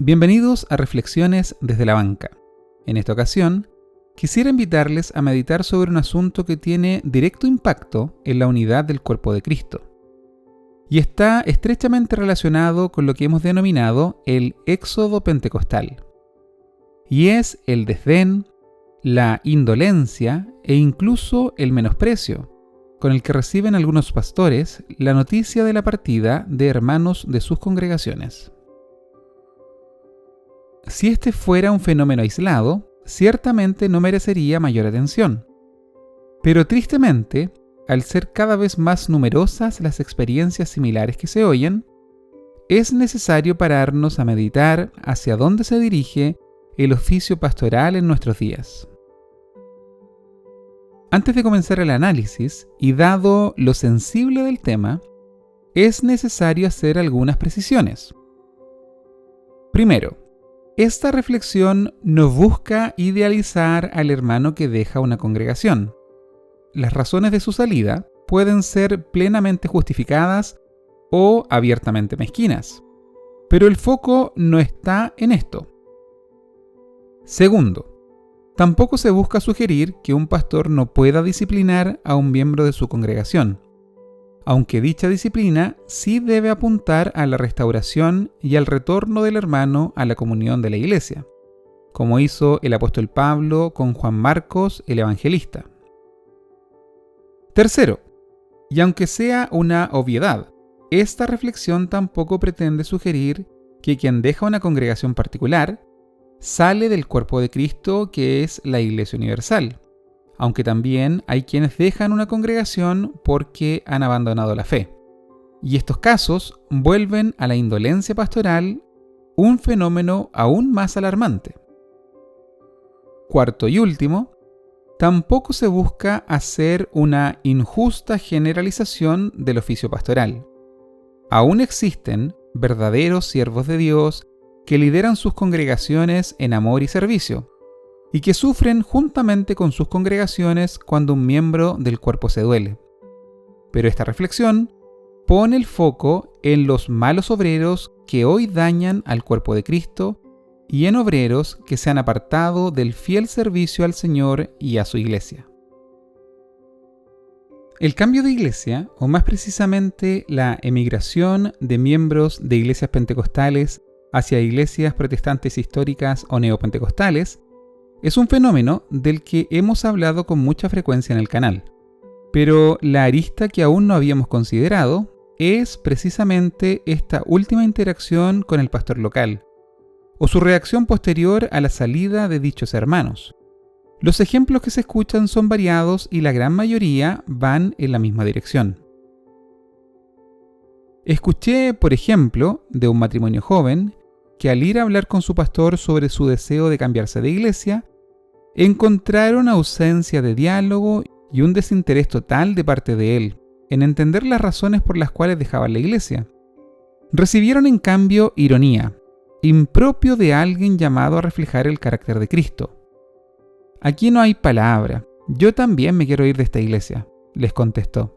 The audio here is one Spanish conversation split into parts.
Bienvenidos a Reflexiones desde la Banca. En esta ocasión, quisiera invitarles a meditar sobre un asunto que tiene directo impacto en la unidad del cuerpo de Cristo, y está estrechamente relacionado con lo que hemos denominado el éxodo pentecostal, y es el desdén, la indolencia e incluso el menosprecio con el que reciben algunos pastores la noticia de la partida de hermanos de sus congregaciones. Si este fuera un fenómeno aislado, ciertamente no merecería mayor atención. Pero tristemente, al ser cada vez más numerosas las experiencias similares que se oyen, es necesario pararnos a meditar hacia dónde se dirige el oficio pastoral en nuestros días. Antes de comenzar el análisis, y dado lo sensible del tema, es necesario hacer algunas precisiones. Primero, esta reflexión no busca idealizar al hermano que deja una congregación. Las razones de su salida pueden ser plenamente justificadas o abiertamente mezquinas, pero el foco no está en esto. Segundo, tampoco se busca sugerir que un pastor no pueda disciplinar a un miembro de su congregación, aunque dicha disciplina sí debe apuntar a la restauración y al retorno del hermano a la comunión de la iglesia, como hizo el apóstol Pablo con Juan Marcos, el evangelista. Tercero, y aunque sea una obviedad, esta reflexión tampoco pretende sugerir que quien deja una congregación particular sale del cuerpo de Cristo, que es la Iglesia Universal, aunque también hay quienes dejan una congregación porque han abandonado la fe. Y estos casos vuelven a la indolencia pastoral un fenómeno aún más alarmante. Cuarto y último, tampoco se busca hacer una injusta generalización del oficio pastoral. Aún existen verdaderos siervos de Dios que lideran sus congregaciones en amor y servicio, y que sufren juntamente con sus congregaciones cuando un miembro del cuerpo se duele. Pero esta reflexión pone el foco en los malos obreros que hoy dañan al cuerpo de Cristo y en obreros que se han apartado del fiel servicio al Señor y a su iglesia. El cambio de iglesia, o más precisamente la emigración de miembros de iglesias pentecostales hacia iglesias protestantes históricas o neopentecostales, es un fenómeno del que hemos hablado con mucha frecuencia en el canal, pero la arista que aún no habíamos considerado es precisamente esta última interacción con el pastor local, o su reacción posterior a la salida de dichos hermanos. Los ejemplos que se escuchan son variados y la gran mayoría van en la misma dirección. Escuché, por ejemplo, de un matrimonio joven que al ir a hablar con su pastor sobre su deseo de cambiarse de iglesia, encontraron ausencia de diálogo y un desinterés total de parte de él en entender las razones por las cuales dejaban la iglesia. Recibieron en cambio ironía, impropio de alguien llamado a reflejar el carácter de Cristo. «Aquí no hay palabra, yo también me quiero ir de esta iglesia», les contestó.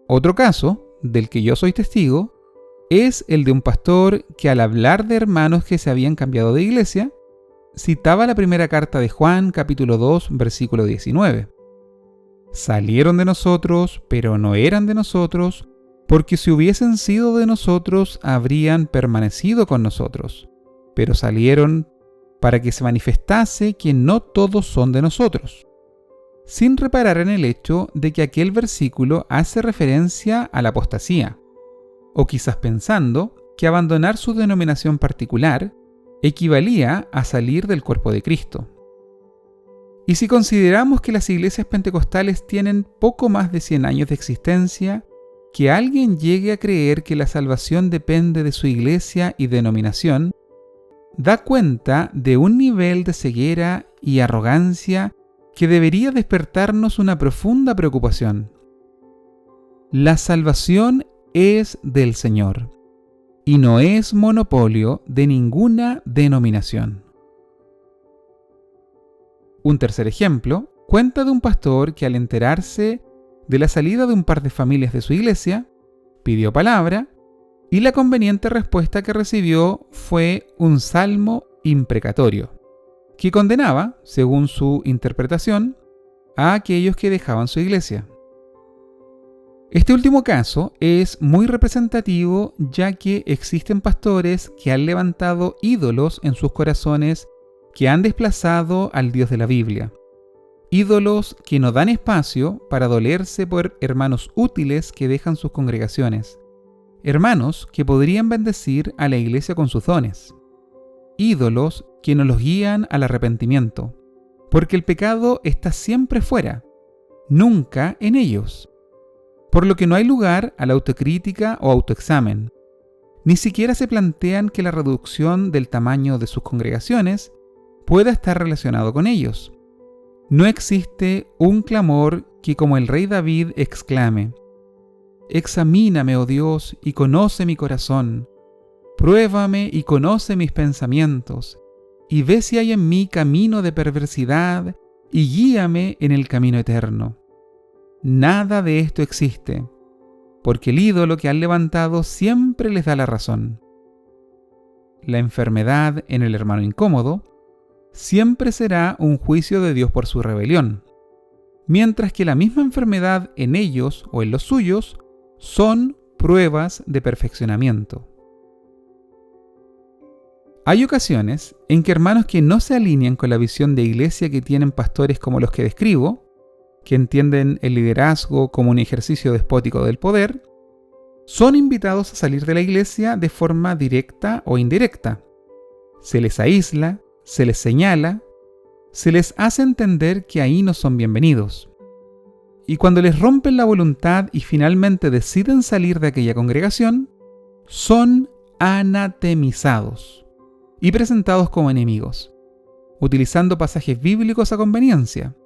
Otro caso, del que yo soy testigo, es el de un pastor que al hablar de hermanos que se habían cambiado de iglesia, citaba la primera carta de Juan, capítulo 2, versículo 19. «Salieron de nosotros, pero no eran de nosotros, porque si hubiesen sido de nosotros, habrían permanecido con nosotros. Pero salieron para que se manifestase que no todos son de nosotros», sin reparar en el hecho de que aquel versículo hace referencia a la apostasía, o quizás pensando que abandonar su denominación particular equivalía a salir del cuerpo de Cristo. Y si consideramos que las iglesias pentecostales tienen poco más de 100 años de existencia, que alguien llegue a creer que la salvación depende de su iglesia y denominación, da cuenta de un nivel de ceguera y arrogancia que debería despertarnos una profunda preocupación. La salvación es del Señor y no es monopolio de ninguna denominación. Un tercer ejemplo cuenta de un pastor que al enterarse de la salida de un par de familias de su iglesia, pidió palabra y la conveniente respuesta que recibió fue un salmo imprecatorio, que condenaba, según su interpretación, a aquellos que dejaban su iglesia. Este último caso es muy representativo, ya que existen pastores que han levantado ídolos en sus corazones que han desplazado al Dios de la Biblia. Ídolos que no dan espacio para dolerse por hermanos útiles que dejan sus congregaciones. Hermanos que podrían bendecir a la iglesia con sus dones. Ídolos que no los guían al arrepentimiento, porque el pecado está siempre fuera, nunca en ellos. Por lo que no hay lugar a la autocrítica o autoexamen. Ni siquiera se plantean que la reducción del tamaño de sus congregaciones pueda estar relacionado con ellos. No existe un clamor que, como el rey David, exclame: «Examíname, oh Dios, y conoce mi corazón. Pruébame y conoce mis pensamientos, y ve si hay en mí camino de perversidad, y guíame en el camino eterno». Nada de esto existe, porque el ídolo que han levantado siempre les da la razón. La enfermedad en el hermano incómodo siempre será un juicio de Dios por su rebelión, mientras que la misma enfermedad en ellos o en los suyos son pruebas de perfeccionamiento. Hay ocasiones en que hermanos que no se alinean con la visión de iglesia que tienen pastores como los que describo, que entienden el liderazgo como un ejercicio despótico del poder, son invitados a salir de la iglesia de forma directa o indirecta. Se les aísla, se les señala, se les hace entender que ahí no son bienvenidos. Y cuando les rompen la voluntad y finalmente deciden salir de aquella congregación, son anatemizados y presentados como enemigos, utilizando pasajes bíblicos a conveniencia.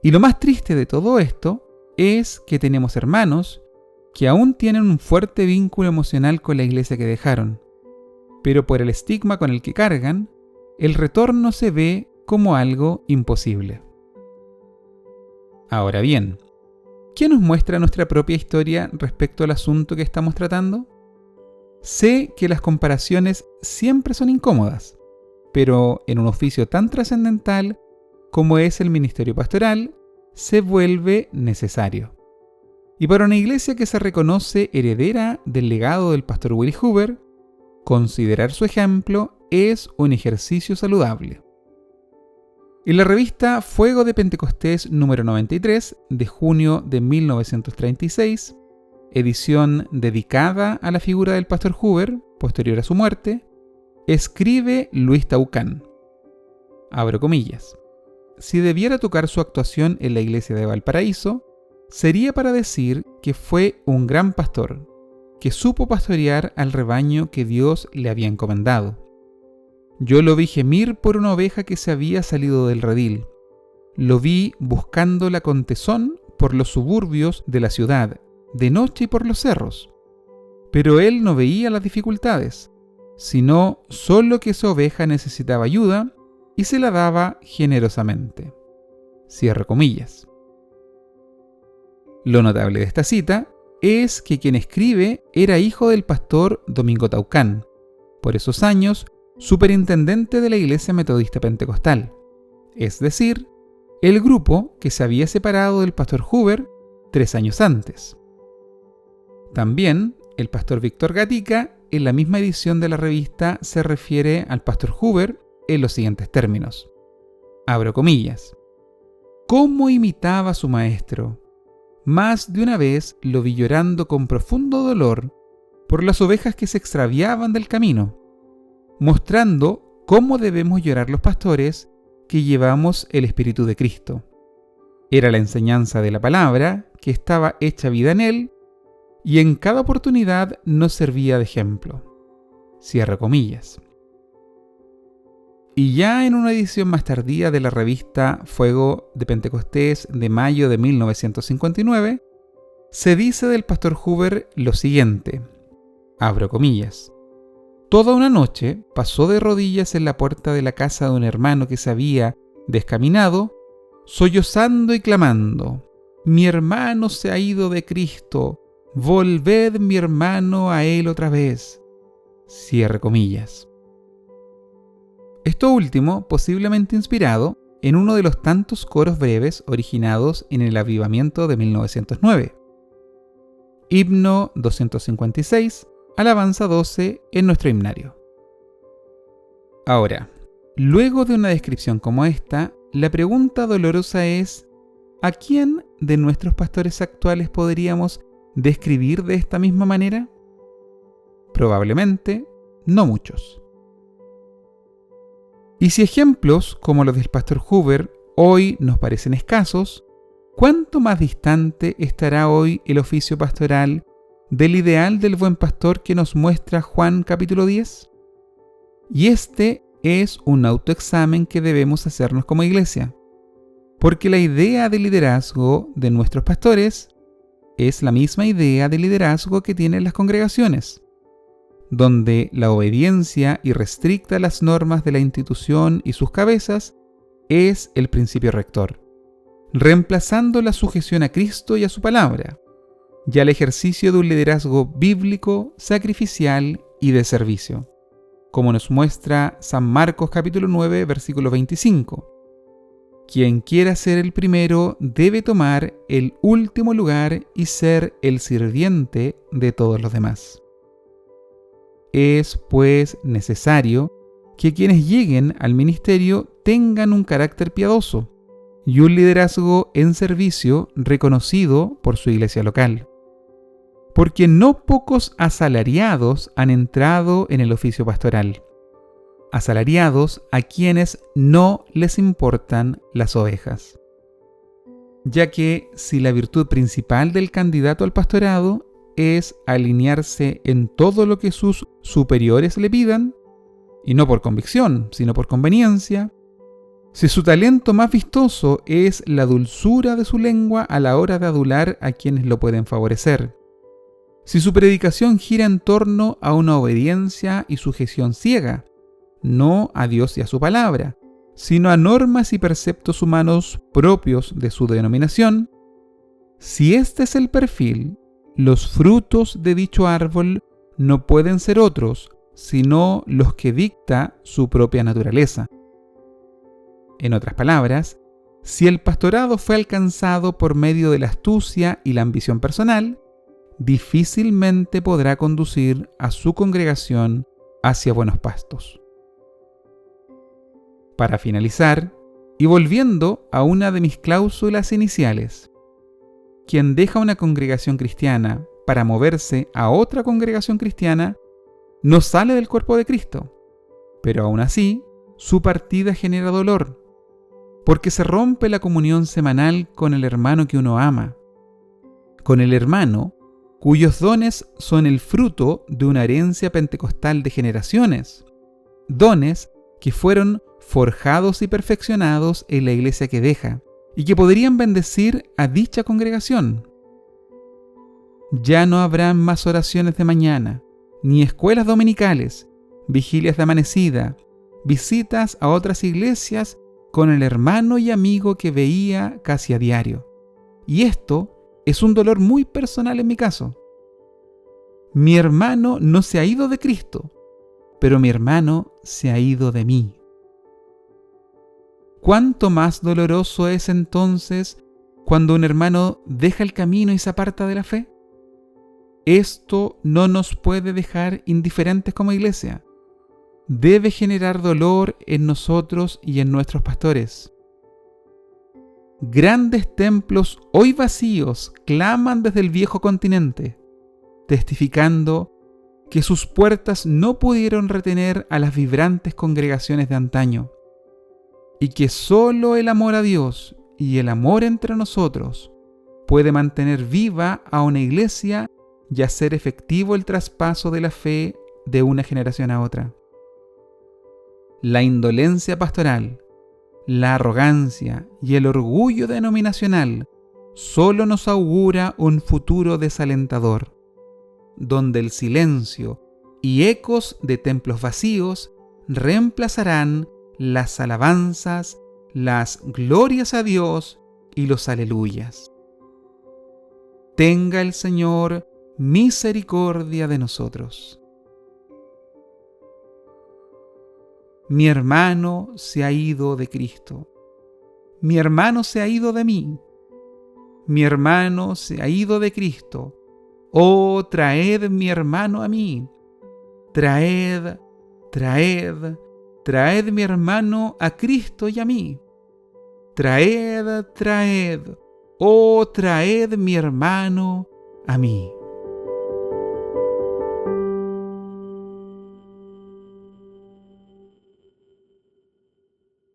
Y lo más triste de todo esto es que tenemos hermanos que aún tienen un fuerte vínculo emocional con la iglesia que dejaron, pero por el estigma con el que cargan, el retorno se ve como algo imposible. Ahora bien, ¿qué nos muestra nuestra propia historia respecto al asunto que estamos tratando? Sé que las comparaciones siempre son incómodas, pero en un oficio tan trascendental como es el ministerio pastoral, se vuelve necesario. Y para una iglesia que se reconoce heredera del legado del pastor Willie Hoover, considerar su ejemplo es un ejercicio saludable. En la revista Fuego de Pentecostés número 93 de junio de 1936, edición dedicada a la figura del pastor Hoover, posterior a su muerte, escribe Luis Taucán, abro comillas: «Si debiera tocar su actuación en la iglesia de Valparaíso, sería para decir que fue un gran pastor, que supo pastorear al rebaño que Dios le había encomendado. Yo lo vi gemir por una oveja que se había salido del redil. Lo vi buscándola con tesón por los suburbios de la ciudad, de noche y por los cerros. Pero él no veía las dificultades, sino solo que su oveja necesitaba ayuda y se la daba generosamente». Cierro comillas. Lo notable de esta cita es que quien escribe era hijo del pastor Domingo Taucán, por esos años superintendente de la Iglesia Metodista Pentecostal, es decir, el grupo que se había separado del pastor Hoover 3 años antes. También el pastor Víctor Gatica, en la misma edición de la revista, se refiere al pastor Hoover en los siguientes términos. Abro comillas: «¿Cómo imitaba a su maestro? Más de una vez lo vi llorando con profundo dolor por las ovejas que se extraviaban del camino, mostrando cómo debemos llorar los pastores que llevamos el Espíritu de Cristo. Era la enseñanza de la palabra que estaba hecha vida en él y en cada oportunidad nos servía de ejemplo». Cierro comillas. Y ya en una edición más tardía de la revista Fuego de Pentecostés de mayo de 1959, se dice del pastor Hoover lo siguiente, abro comillas: «Toda una noche pasó de rodillas en la puerta de la casa de un hermano que se había descaminado, sollozando y clamando: «Mi hermano se ha ido de Cristo, volved mi hermano a él otra vez. Cierre comillas. Esto último posiblemente inspirado en uno de los tantos coros breves originados en el Avivamiento de 1909. Himno 256, Alabanza 12 en nuestro himnario. Ahora, luego de una descripción como esta, la pregunta dolorosa es: ¿a quién de nuestros pastores actuales podríamos describir de esta misma manera? Probablemente no muchos. Y si ejemplos como los del pastor Huber hoy nos parecen escasos, ¿cuánto más distante estará hoy el oficio pastoral del ideal del buen pastor que nos muestra Juan capítulo 10? Y este es un autoexamen que debemos hacernos como iglesia, porque la idea de liderazgo de nuestros pastores es la misma idea de liderazgo que tienen las congregaciones, donde la obediencia irrestricta a las normas de la institución y sus cabezas es el principio rector, reemplazando la sujeción a Cristo y a su palabra, y al ejercicio de un liderazgo bíblico, sacrificial y de servicio, como nos muestra San Marcos capítulo 9, versículo 25. Quien quiera ser el primero debe tomar el último lugar y ser el sirviente de todos los demás. Es, pues, necesario que quienes lleguen al ministerio tengan un carácter piadoso y un liderazgo en servicio reconocido por su iglesia local. Porque no pocos asalariados han entrado en el oficio pastoral. Asalariados a quienes no les importan las ovejas. Ya que si la virtud principal del candidato al pastorado es alinearse en todo lo que sus superiores le pidan, y no por convicción, sino por conveniencia, si su talento más vistoso es la dulzura de su lengua a la hora de adular a quienes lo pueden favorecer, si su predicación gira en torno a una obediencia y sujeción ciega, no a Dios y a su palabra, sino a normas y preceptos humanos propios de su denominación, si este es el perfil, los frutos de dicho árbol no pueden ser otros, sino los que dicta su propia naturaleza. En otras palabras, si el pastorado fue alcanzado por medio de la astucia y la ambición personal, difícilmente podrá conducir a su congregación hacia buenos pastos. Para finalizar, y volviendo a una de mis cláusulas iniciales, quien deja una congregación cristiana para moverse a otra congregación cristiana no sale del cuerpo de Cristo, pero aún así su partida genera dolor, porque se rompe la comunión semanal con el hermano que uno ama, con el hermano cuyos dones son el fruto de una herencia pentecostal de generaciones, dones que fueron forjados y perfeccionados en la iglesia que deja, y que podrían bendecir a dicha congregación. Ya no habrán más oraciones de mañana, ni escuelas dominicales, vigilias de amanecida, visitas a otras iglesias con el hermano y amigo que veía casi a diario. Y esto es un dolor muy personal en mi caso. Mi hermano no se ha ido de Cristo, pero mi hermano se ha ido de mí. ¿Cuánto más doloroso es entonces cuando un hermano deja el camino y se aparta de la fe? Esto no nos puede dejar indiferentes como iglesia. Debe generar dolor en nosotros y en nuestros pastores. Grandes templos hoy vacíos claman desde el viejo continente, testificando que sus puertas no pudieron retener a las vibrantes congregaciones de antaño, y que solo el amor a Dios y el amor entre nosotros puede mantener viva a una iglesia y hacer efectivo el traspaso de la fe de una generación a otra. La indolencia pastoral, la arrogancia y el orgullo denominacional solo nos augura un futuro desalentador, donde el silencio y ecos de templos vacíos reemplazarán las alabanzas, las glorias a Dios y los aleluyas. Tenga el Señor misericordia de nosotros. Mi hermano se ha ido de Cristo. Mi hermano se ha ido de mí. Mi hermano se ha ido de Cristo. Oh, traed mi hermano a mí. Traed, traed, traed mi hermano a Cristo y a mí. Traed, traed, oh, traed mi hermano a mí.